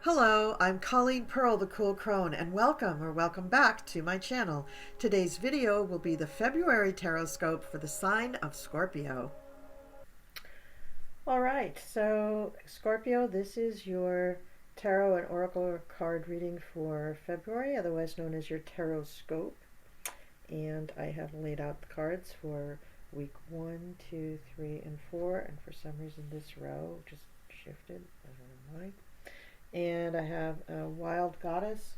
Hello, I'm Colleen Pearl, the Cool Crone, and welcome back to my channel. Today's video will be the February Tarotscope for the sign of Scorpio. All right, so Scorpio, this is your tarot and oracle card reading for February, otherwise known as your Tarotscope. And I have laid out the cards for week 1, 2, 3, and 4, and for some reason this row just shifted. I don't know why. And I have a Wild Goddess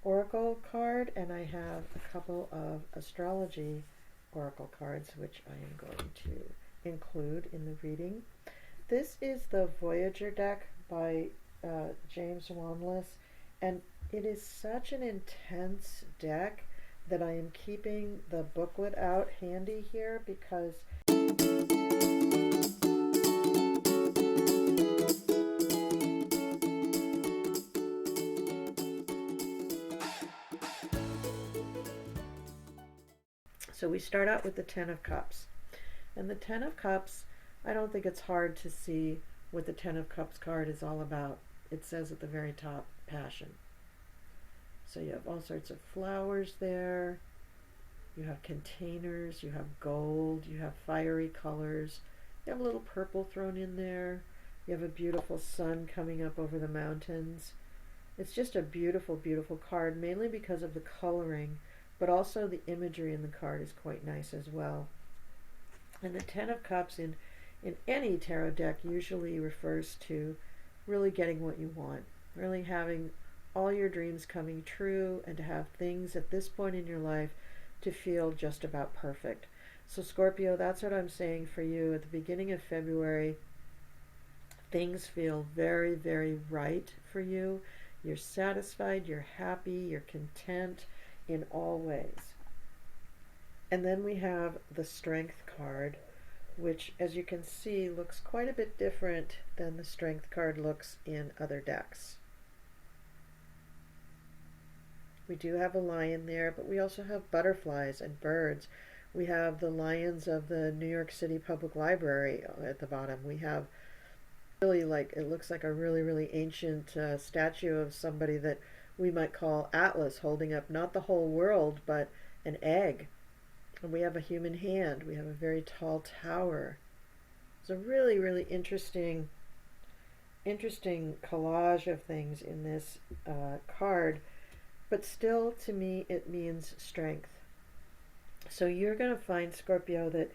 Oracle card, and I have a couple of Astrology Oracle cards, which I am going to include in the reading. This is the Voyager deck by James Wanless, and it is such an intense deck that I am keeping the booklet out handy here because so we start out with the Ten of Cups. And the Ten of Cups, I don't think it's hard to see what the Ten of Cups card is all about. It says at the very top, passion. So you have all sorts of flowers there. You have containers, you have gold, you have fiery colors. You have a little purple thrown in there. You have a beautiful sun coming up over the mountains. It's just a beautiful, beautiful card, mainly because of the coloring, but also the imagery in the card is quite nice as well. And the Ten of Cups in any tarot deck usually refers to really getting what you want, really having all your dreams coming true, and to have things at this point in your life to feel just about perfect. So Scorpio, that's what I'm saying for you at the beginning of February. Things feel very, very right for you. You're satisfied, you're happy, you're content in all ways. And then we have the Strength card, which, as you can see, looks quite a bit different than the Strength card looks in other decks. We do have a lion there, but we also have butterflies and birds. We have the lions of the New York City Public Library at the bottom. We have really, like, it looks like a really, really ancient statue of somebody that we might call Atlas, holding up not the whole world, but an egg. And we have a human hand. We have a very tall tower. It's a really, really interesting collage of things in this card. But still, to me, it means strength. So you're going to find, Scorpio, that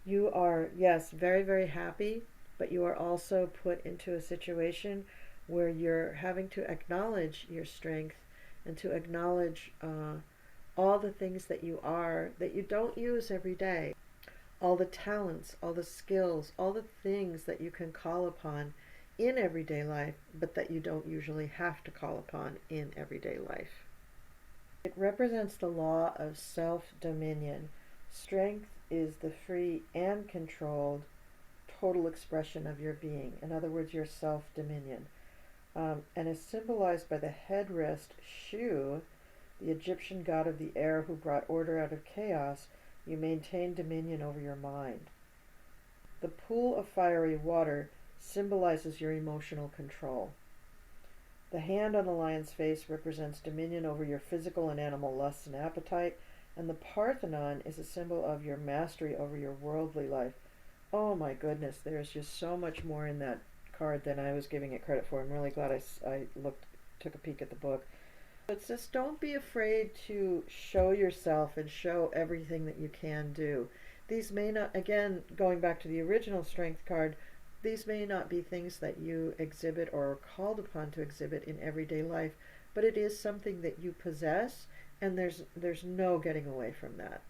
you are, yes, very, very happy, but you are also put into a situation where you're having to acknowledge your strength and to acknowledge all the things that you are that you don't use every day, all the talents, all the skills, all the things that you can call upon in everyday life, but that you don't usually have to call upon in everyday life. It represents the law of self-dominion. Strength is the free and controlled total expression of your being. In other words, your self-dominion. And is symbolized by the headrest Shu, the Egyptian god of the air who brought order out of chaos. You maintain dominion over your mind. The pool of fiery water symbolizes your emotional control. The hand on the lion's face represents dominion over your physical and animal lusts and appetite, and the Parthenon is a symbol of your mastery over your worldly life. Oh my goodness, there's just so much more in that card than I was giving it credit for. I'm really glad I took a peek at the book. It says, don't be afraid to show yourself and show everything that you can do. These may not, again, going back to the original Strength card, these may not be things that you exhibit or are called upon to exhibit in everyday life, but it is something that you possess, and there's no getting away from that.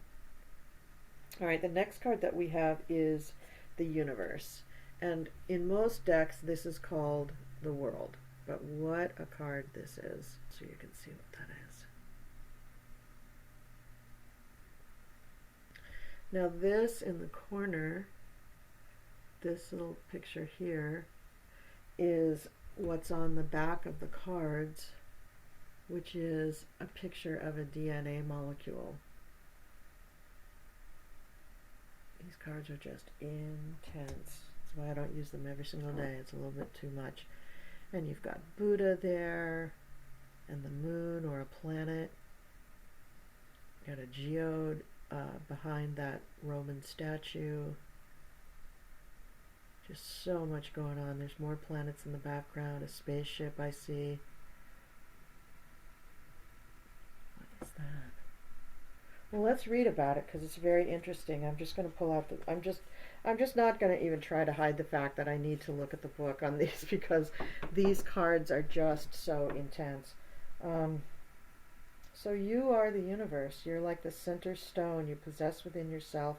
All right, the next card that we have is the Universe. And in most decks, this is called the World. But what a card this is, so you can see what that is. Now this in the corner, this little picture here, is what's on the back of the cards, which is a picture of a DNA molecule. These cards are just intense. That's why I don't use them every single day. It's a little bit too much. And you've got Buddha there, and the moon or a planet. Got a geode behind that Roman statue. Just so much going on. There's more planets in the background. A spaceship I see. What is that? Well, let's read about it because it's very interesting. I'm just going to pull out the. I'm just not going to even try to hide the fact that I need to look at the book on these because these cards are just so intense. So you are the universe. You're like the center stone. You possess within yourself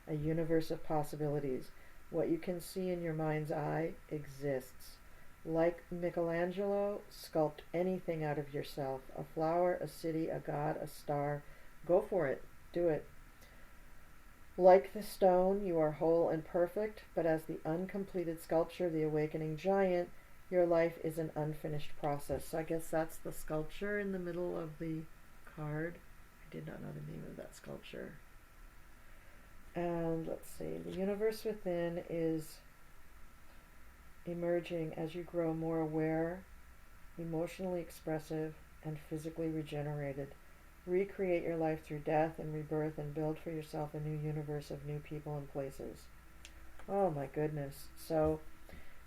a universe of possibilities. What you can see in your mind's eye exists. Like Michelangelo, sculpt anything out of yourself. A flower, a city, a god, a star. Go for it. Do it. Like the stone, you are whole and perfect, but as the uncompleted sculpture, the awakening giant, your life is an unfinished process. So I guess that's the sculpture in the middle of the card. I did not know the name of that sculpture. And let's see, the universe within is emerging as you grow more aware, emotionally expressive, and physically regenerated. Recreate your life through death and rebirth and build for yourself a new universe of new people and places. Oh my goodness. So,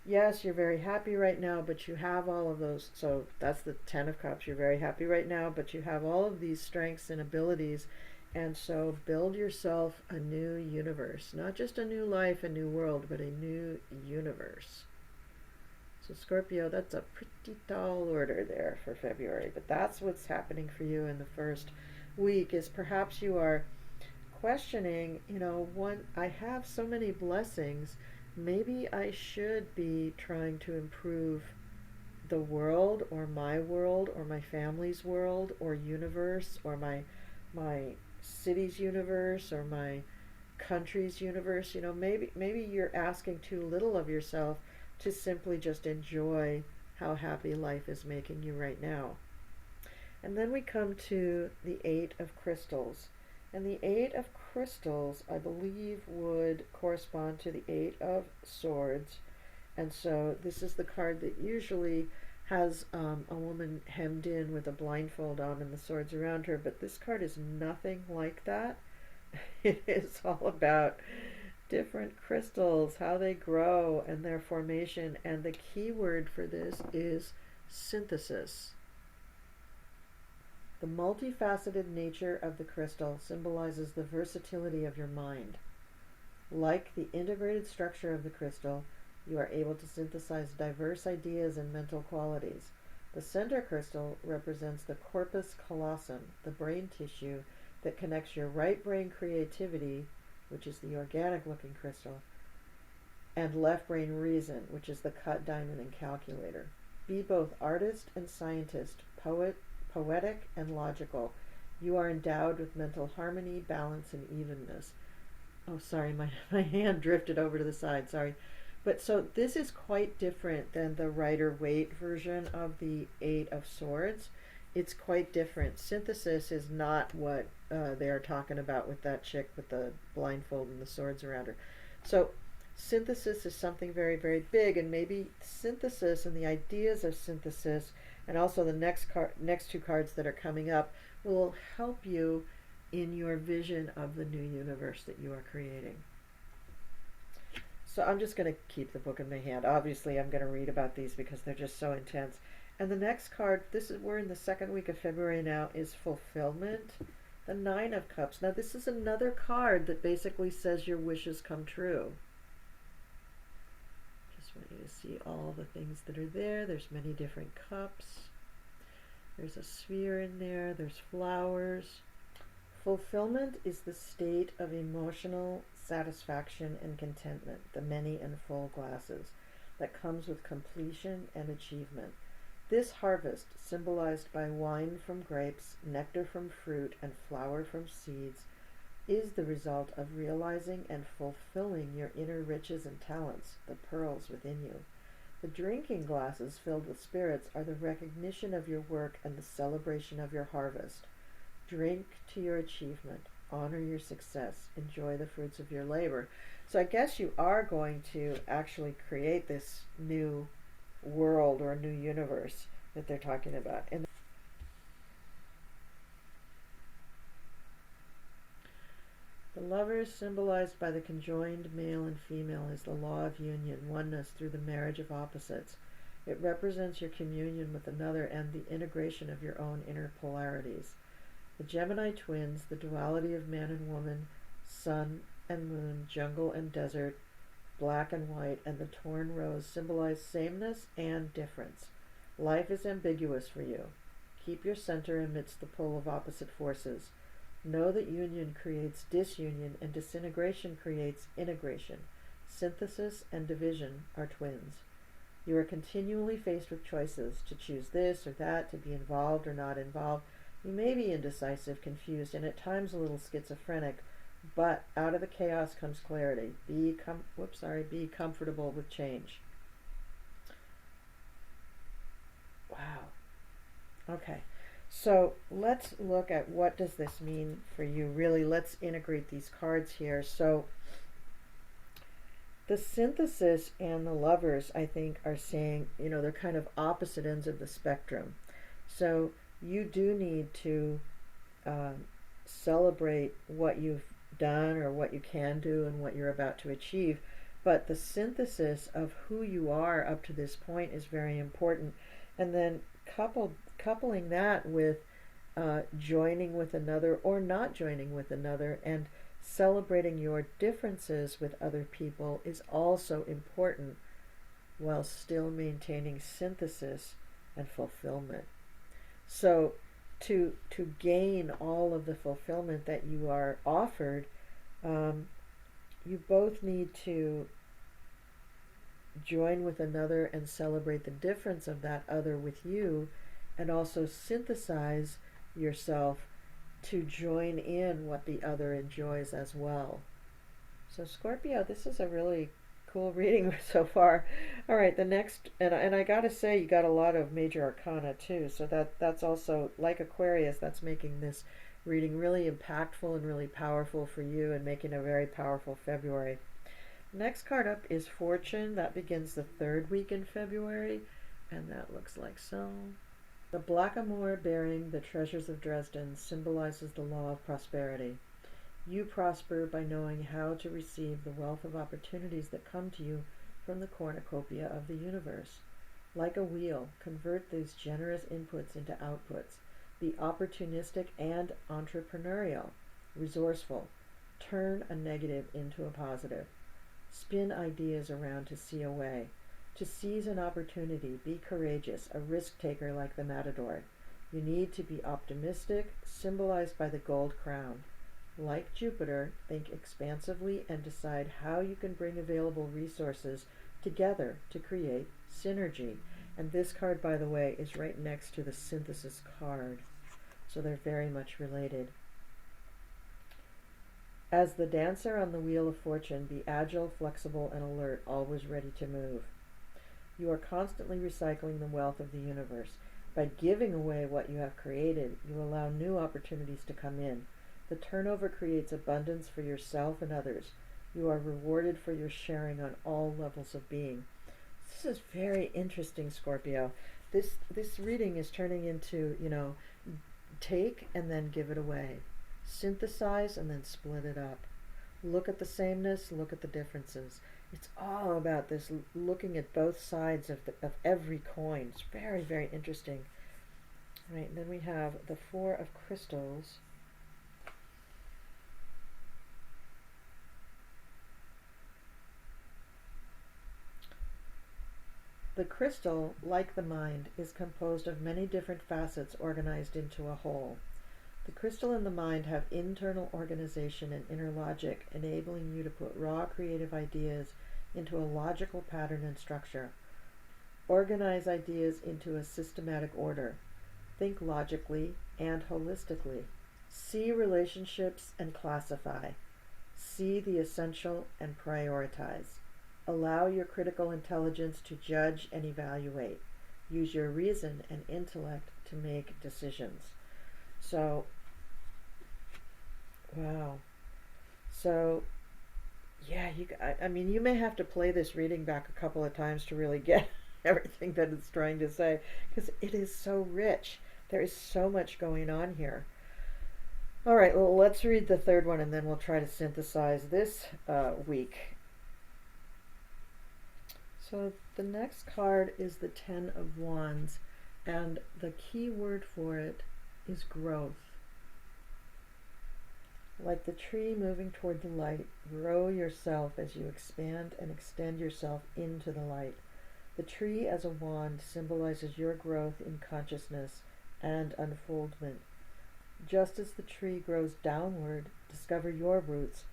yes, you're very happy right now, but you have all of those. So that's the Ten of Cups. You're very happy right now, but you have all of these strengths and abilities. And so build yourself a new universe. Not just a new life, a new world, but a new universe. So Scorpio, that's a pretty tall order there for February. But that's what's happening for you in the first week is perhaps you are questioning, I have so many blessings. Maybe I should be trying to improve the world or my family's world or universe or my city's universe or my country's universe. Maybe you're asking too little of yourself to simply just enjoy how happy life is making you right now. And then we come to the Eight of Crystals. And the Eight of Crystals, I believe, would correspond to the Eight of Swords. And so this is the card that usually has a woman hemmed in with a blindfold on and the swords around her. But this card is nothing like that. It is all about different crystals, how they grow and their formation. And the key word for this is synthesis. The multifaceted nature of the crystal symbolizes the versatility of your mind. Like the integrated structure of the crystal, you are able to synthesize diverse ideas and mental qualities. The center crystal represents the corpus callosum, the brain tissue that connects your right brain creativity, which is the organic looking crystal, and left brain reason, which is the cut diamond and calculator. Be both artist and scientist, poetic and logical. You are endowed with mental harmony, balance, and evenness. Oh, sorry, my hand drifted over to the side, sorry. But so this is quite different than the Rider-Waite version of the Eight of Swords. It's quite different. Synthesis is not what they're talking about with that chick with the blindfold and the swords around her. So synthesis is something very, very big, and maybe synthesis and the ideas of synthesis, and also the next two cards that are coming up, will help you in your vision of the new universe that you are creating. So I'm just going to keep the book in my hand. Obviously, I'm going to read about these because they're just so intense. And the next card, we're in the second week of February now, is Fulfillment. The Nine of Cups. Now, this is another card that basically says your wishes come true. Just want you to see all the things that are there. There's many different cups. There's a sphere in there. There's flowers. Fulfillment is the state of emotional satisfaction and contentment, the many and full glasses, that comes with completion and achievement. This harvest, symbolized by wine from grapes, nectar from fruit, and flower from seeds, is the result of realizing and fulfilling your inner riches and talents, the pearls within you. The drinking glasses filled with spirits are the recognition of your work and the celebration of your harvest. Drink to your achievement. Honor your success. Enjoy the fruits of your labor. So I guess you are going to actually create this new world or a new universe that they're talking about. And the lovers, symbolized by the conjoined male and female, is the law of union, oneness through the marriage of opposites. It represents your communion with another and the integration of your own inner polarities. The Gemini twins, the duality of man and woman, sun and moon, jungle and desert, black and white, and the torn rose symbolize sameness and difference. Life is ambiguous for you. Keep your center amidst the pull of opposite forces. Know that union creates disunion and disintegration creates integration. Synthesis and division are twins. You are continually faced with choices to choose this or that, to be involved or not involved. You may be indecisive, confused, and at times a little schizophrenic, but out of the chaos comes clarity. Be comfortable with change. Wow. Okay. So let's look at what does this mean for you. Really, let's integrate these cards here. So the synthesis and the lovers, I think, are saying, they're kind of opposite ends of the spectrum. So you do need to celebrate what you've done or what you can do and what you're about to achieve. But the synthesis of who you are up to this point is very important. And then coupling that with joining with another or not joining with another, and celebrating your differences with other people is also important, while still maintaining synthesis and fulfillment. So to gain all of the fulfillment that you are offered, you both need to join with another and celebrate the difference of that other with you, and also synthesize yourself to join in what the other enjoys as well. So Scorpio, this is a really cool reading so far. All right, the next, and I gotta say, you got a lot of major arcana too, so that's also, like Aquarius, that's making this reading really impactful and really powerful for you, and making a very powerful February. Next card up is Fortune. That begins the third week in February, and that looks like so. The blackamoor bearing the treasures of Dresden symbolizes the law of prosperity. You prosper by knowing how to receive the wealth of opportunities that come to you from the cornucopia of the universe. Like a wheel, convert these generous inputs into outputs. Be opportunistic and entrepreneurial, resourceful. Turn a negative into a positive. Spin ideas around to see a way. To seize an opportunity, be courageous, a risk taker like the matador. You need to be optimistic, symbolized by the gold crown. Like Jupiter, think expansively and decide how you can bring available resources together to create synergy. And this card, by the way, is right next to the synthesis card. So they're very much related. As the dancer on the wheel of fortune, be agile, flexible, and alert, always ready to move. You are constantly recycling the wealth of the universe. By giving away what you have created, you allow new opportunities to come in. The turnover creates abundance for yourself and others. You are rewarded for your sharing on all levels of being. This is very interesting, Scorpio. This reading is turning into, take and then give it away. Synthesize and then split it up. Look at the sameness, look at the differences. It's all about this, looking at both sides of every coin. It's very, very interesting. All right, and then we have the Four of Crystals. The crystal, like the mind, is composed of many different facets organized into a whole. The crystal and the mind have internal organization and inner logic, enabling you to put raw creative ideas into a logical pattern and structure. Organize ideas into a systematic order. Think logically and holistically. See relationships and classify. See the essential and prioritize. Allow your critical intelligence to judge and evaluate. Use your reason and intellect to make decisions. So, wow. So, yeah, you may have to play this reading back a couple of times to really get everything that it's trying to say, because it is so rich. There is so much going on here. All right, well, let's read the third one and then we'll try to synthesize this week. So the next card is the Ten of Wands, and the key word for it is growth. Like the tree moving toward the light, grow yourself as you expand and extend yourself into the light. The tree as a wand symbolizes your growth in consciousness and unfoldment. Just as the tree grows downward, discover your roots,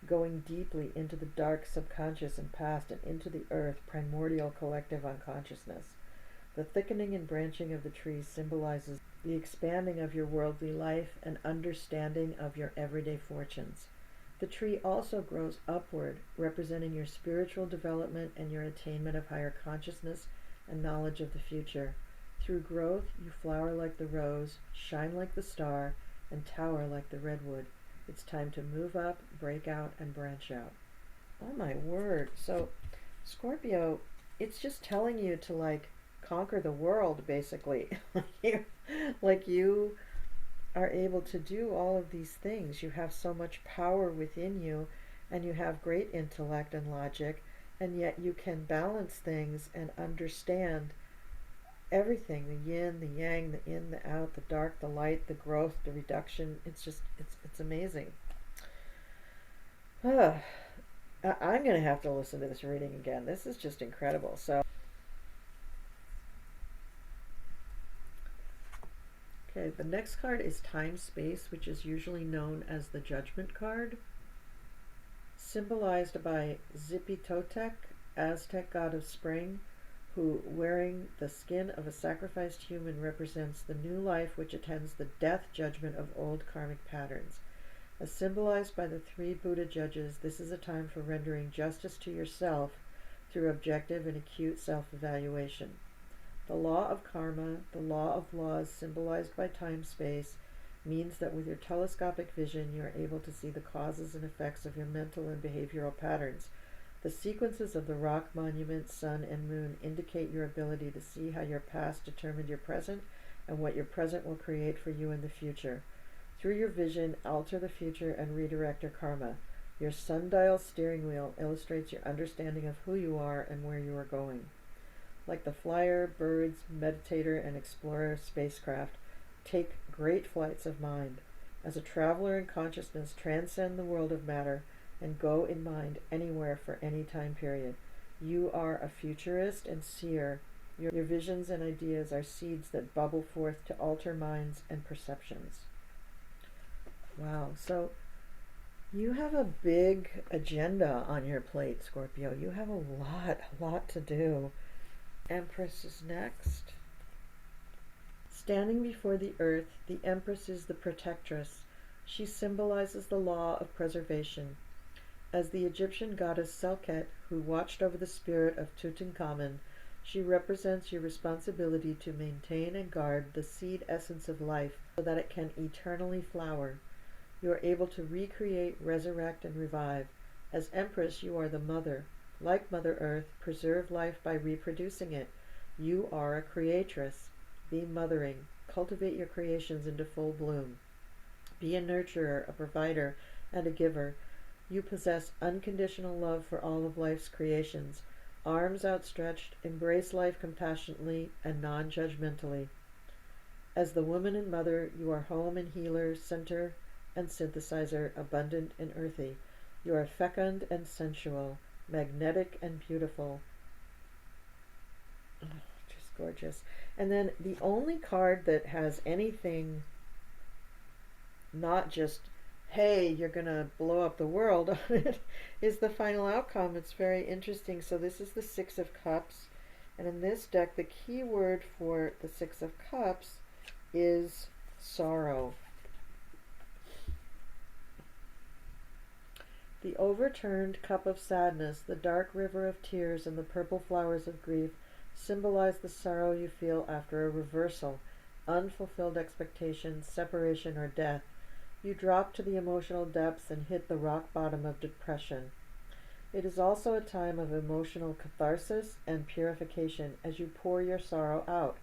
going deeply into the dark subconscious and past and into the earth, primordial collective unconsciousness. The thickening and branching of the tree symbolizes the expanding of your worldly life and understanding of your everyday fortunes. The tree also grows upward, representing your spiritual development and your attainment of higher consciousness and knowledge of the future. Through growth, you flower like the rose, shine like the star, and tower like the redwood. It's time to move up, break out, and branch out. Oh my word. So, Scorpio, it's just telling you to conquer the world, basically. Like you are able to do all of these things. You have so much power within you, and you have great intellect and logic, and yet you can balance things and understand everything, the yin, the yang, the in, the out, the dark, the light, the growth, the reduction. It's amazing. I'm going to have to listen to this reading again. This is just incredible. So, okay, the next card is Time Space, which is usually known as the Judgment card, symbolized by Zipitotec, Aztec god of spring, who, wearing the skin of a sacrificed human, represents the new life which attends the death judgment of old karmic patterns. As symbolized by the three Buddha judges, this is a time for rendering justice to yourself through objective and acute self-evaluation. The law of karma, the law of laws symbolized by time-space, means that with your telescopic vision you are able to see the causes and effects of your mental and behavioral patterns. The sequences of the rock, monument, sun, and moon indicate your ability to see how your past determined your present and what your present will create for you in the future. Through your vision, alter the future and redirect your karma. Your sundial steering wheel illustrates your understanding of who you are and where you are going. Like the flyer, birds, meditator, and explorer spacecraft, take great flights of mind. As a traveler in consciousness, transcend the world of matter and go in mind anywhere for any time period. You are a futurist and seer. Your visions and ideas are seeds that bubble forth to alter minds and perceptions. Wow, so you have a big agenda on your plate, Scorpio. You have a lot to do. Empress is next. Standing before the earth, the Empress is the protectress. She symbolizes the law of preservation. As the Egyptian goddess Selket, who watched over the spirit of Tutankhamun, she represents your responsibility to maintain and guard the seed essence of life so that it can eternally flower. You are able to recreate, resurrect, and revive. As Empress, you are the mother. Like Mother Earth, preserve life by reproducing it. You are a creatress. Be mothering. Cultivate your creations into full bloom. Be a nurturer, a provider, and a giver. You possess unconditional love for all of life's creations. Arms outstretched, embrace life compassionately and non-judgmentally. As the woman and mother, you are home and healer, center and synthesizer, abundant and earthy. You are fecund and sensual, magnetic and beautiful. Oh, just gorgeous. And then the only card that has anything not just, hey, you're going to blow up the world on it, is the final outcome. It's very interesting. So this is the Six of Cups. And in this deck, the key word for the Six of Cups is sorrow. The overturned cup of sadness, the dark river of tears, and the purple flowers of grief symbolize the sorrow you feel after a reversal, unfulfilled expectations, separation, or death. You drop to the emotional depths and hit the rock bottom of depression. It is also a time of emotional catharsis and purification as you pour your sorrow out.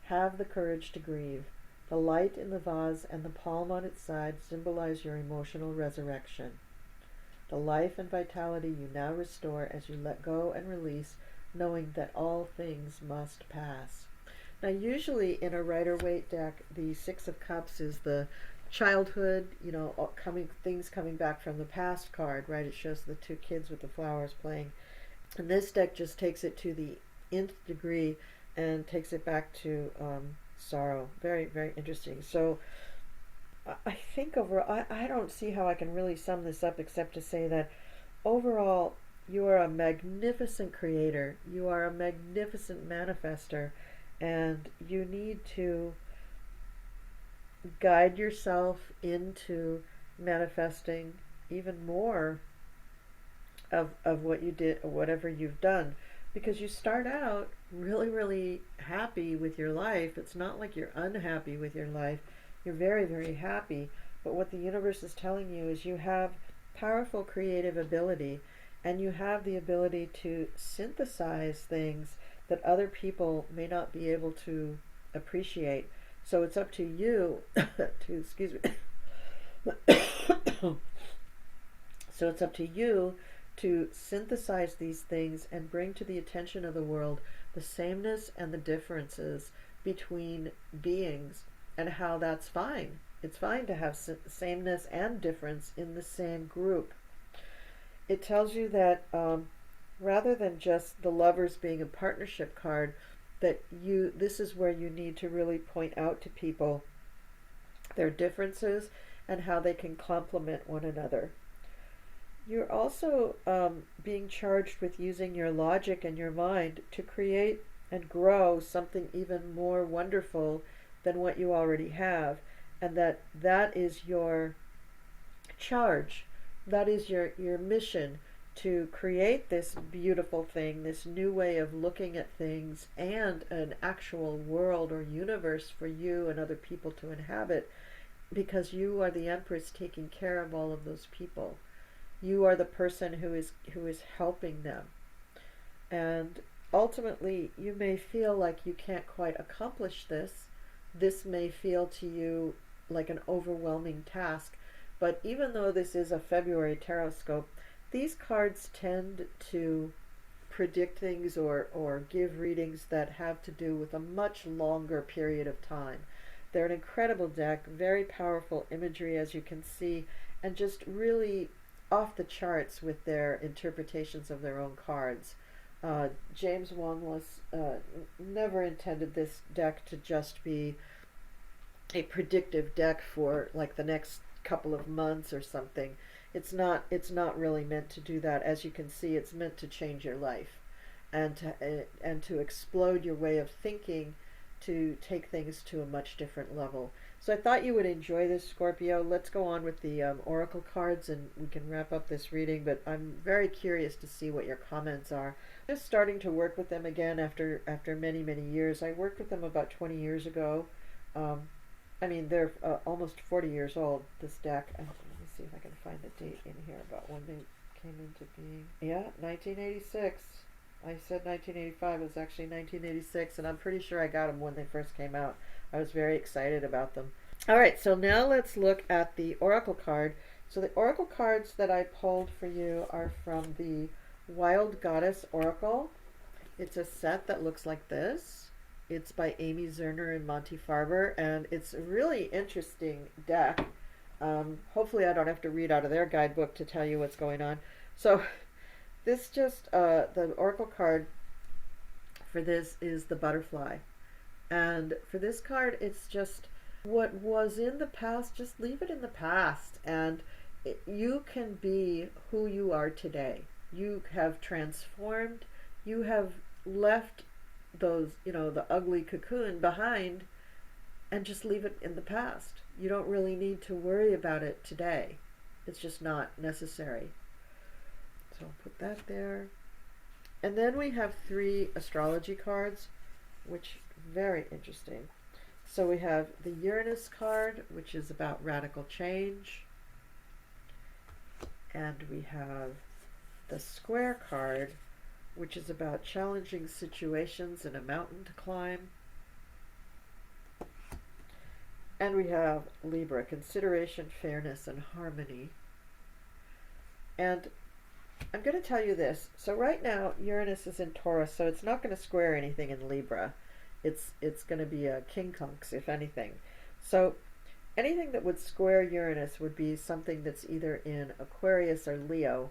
Have the courage to grieve. The light in the vase and the palm on its side symbolize your emotional resurrection. The life and vitality you now restore as you let go and release, knowing that all things must pass. Now, usually in a Rider-Waite deck, the Six of Cups is the childhood, things coming back from the past card, right? It shows the two kids with the flowers playing. And this deck just takes it to the nth degree and takes it back to sorrow. Very, very interesting. So I think overall, I don't see how I can really sum this up except to say that overall, you are a magnificent creator. You are a magnificent manifester. And you need to guide yourself into manifesting even more of what you did, whatever you've done. Because you start out really, really happy with your life. It's not like you're unhappy with your life. You're very, very happy. But what the universe is telling you is you have powerful creative ability, and you have the ability to synthesize things that other people may not be able to appreciate. So it's up to you excuse me. So it's up to you to synthesize these things and bring to the attention of the world the sameness and the differences between beings, and how that's fine. It's fine to have sameness and difference in the same group. It tells you that rather than just the lovers being a partnership card, that this is where you need to really point out to people their differences and how they can complement one another. You're also being charged with using your logic and your mind to create and grow something even more wonderful than what you already have, and that is your charge. That is your mission, to create this beautiful thing, this new way of looking at things, and an actual world or universe for you and other people to inhabit, because you are the Empress taking care of all of those people. You are the person who is helping them. And ultimately, you may feel like you can't quite accomplish this. This may feel to you like an overwhelming task. But even though this is a February Tarotscope, these cards tend to predict things or give readings that have to do with a much longer period of time. They're an incredible deck, very powerful imagery, as you can see, and just really off the charts with their interpretations of their own cards. James Wanless never intended this deck to just be a predictive deck for like the next couple of months or something. It's not really meant to do that. As you can see, it's meant to change your life and to explode your way of thinking, to take things to a much different level. So I thought you would enjoy this, Scorpio. Let's go on with the oracle cards and we can wrap up this reading, but I'm very curious to see what your comments are. I'm just starting to work with them again after many, many years. I worked with them about 20 years ago. They're almost 40 years old, this deck. Let me see if I can find the date in here about when they came into being. Yeah, 1986. I said 1985. It was actually 1986, and I'm pretty sure I got them when they first came out. I was very excited about them. All right, so now let's look at the oracle card. So the oracle cards that I pulled for you are from the Wild Goddess Oracle. It's a set that looks like this. It's by Amy Zerner and Monte Farber, and it's a really interesting deck. Hopefully I don't have to read out of their guidebook to tell you what's going on. So this just, the oracle card for this is the butterfly. And for this card, it's just what was in the past, just leave it in the past. And you can be who you are today. You have transformed. You have left those, the ugly cocoon behind, and just leave it in the past. You don't really need to worry about it today. It's just not necessary. So I'll put that there. And then we have 3 astrology cards, which very interesting. So we have the Uranus card, which is about radical change. And we have the square card, which is about challenging situations and a mountain to climb. And we have Libra, consideration, fairness, and harmony. And I'm going to tell you this. So right now, Uranus is in Taurus, so it's not going to square anything in Libra. It's going to be a quincunx, if anything. So anything that would square Uranus would be something that's either in Aquarius or Leo.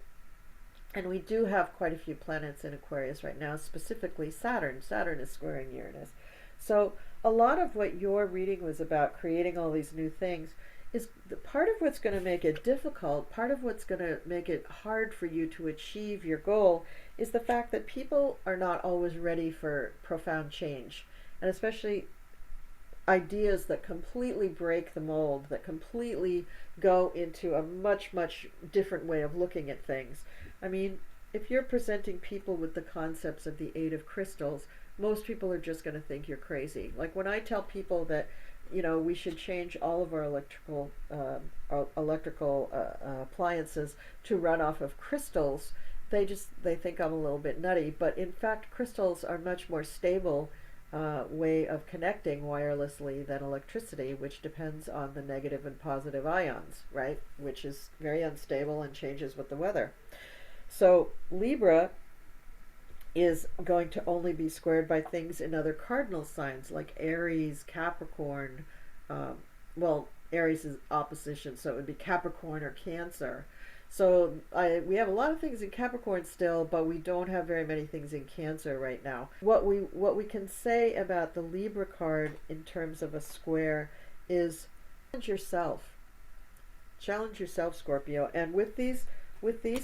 And we do have quite a few planets in Aquarius right now, specifically Saturn. Saturn is squaring Uranus. So a lot of what your reading was about, creating all these new things, is part of what's going to make it difficult, part of what's going to make it hard for you to achieve your goal, is the fact that people are not always ready for profound change. And especially ideas that completely break the mold, that completely go into a much, much different way of looking at things. I mean, if you're presenting people with the concepts of the Eight of Crystals, most people are just going to think you're crazy. Like when I tell people that, you know, we should change all of our electrical appliances to run off of crystals, they think I'm a little bit nutty. But in fact, crystals are much more stable way of connecting wirelessly than electricity, which depends on the negative and positive ions, right? Which is very unstable and changes with the weather. So Libra is going to only be squared by things in other cardinal signs like Aries, Capricorn. Well, Aries is opposition, so it would be Capricorn or Cancer. So we have a lot of things in Capricorn still, but we don't have very many things in Cancer right now. What we can say about the Libra card in terms of a square is challenge yourself. Challenge yourself, Scorpio. And with these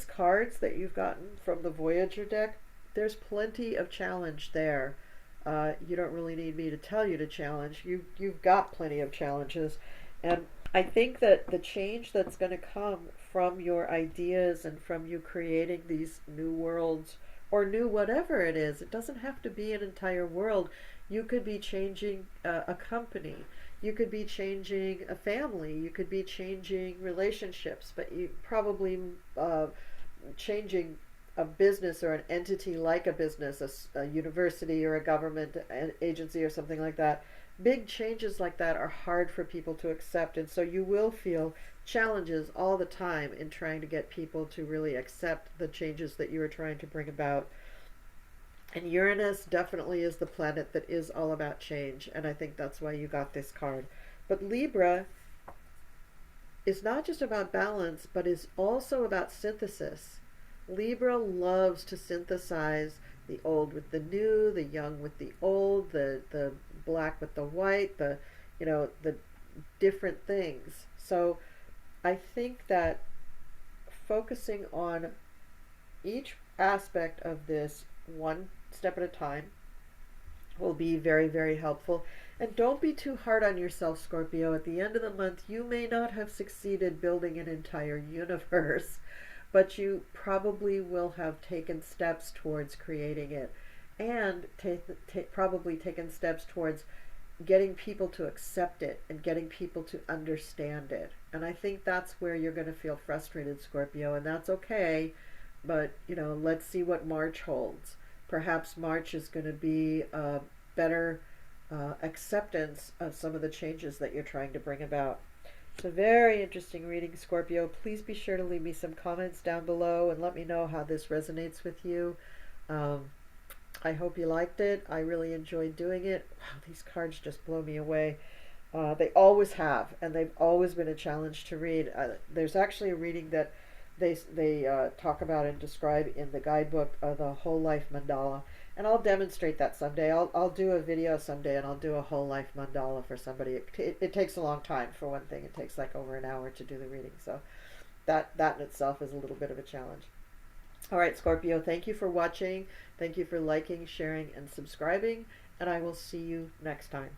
cards that you've gotten from the Voyager deck, there's plenty of challenge there. You don't really need me to tell you to challenge. You've got plenty of challenges. And I think that the change that's going to come from your ideas and from you creating these new worlds or new whatever it is, it doesn't have to be an entire world. You could be changing a company. You could be changing a family. You could be changing relationships, but you probably changing a business or an entity like a business, a university or a government agency or something like that. Big changes like that are hard for people to accept, and so you will feel challenges all the time in trying to get people to really accept the changes that you are trying to bring about. And Uranus definitely is the planet that is all about change, and I think that's why you got this card. But Libra is not just about balance, but is also about synthesis. Libra loves to synthesize the old with the new, the young with the old, the black with the white, the different things. So I think that focusing on each aspect of this one step at a time will be very, very helpful. And don't be too hard on yourself, Scorpio. At the end of the month, you may not have succeeded building an entire universe, but you probably will have taken steps towards creating it, and probably taken steps towards getting people to accept it and getting people to understand it. And I think that's where you're going to feel frustrated, Scorpio, and that's okay. But, let's see what March holds. Perhaps March is going to be a better acceptance of some of the changes that you're trying to bring about. It's a very interesting reading, Scorpio. Please be sure to leave me some comments down below and let me know how this resonates with you. I hope you liked it. I really enjoyed doing it. Wow, these cards just blow me away. They always have, and they've always been a challenge to read. There's actually a reading that they talk about and describe in the guidebook, the Whole Life Mandala. And I'll demonstrate that someday. I'll do a video someday, and I'll do a whole life mandala for somebody. It takes a long time, for one thing. It takes like over an hour to do the reading. So that in itself is a little bit of a challenge. All right, Scorpio, thank you for watching. Thank you for liking, sharing, and subscribing. And I will see you next time.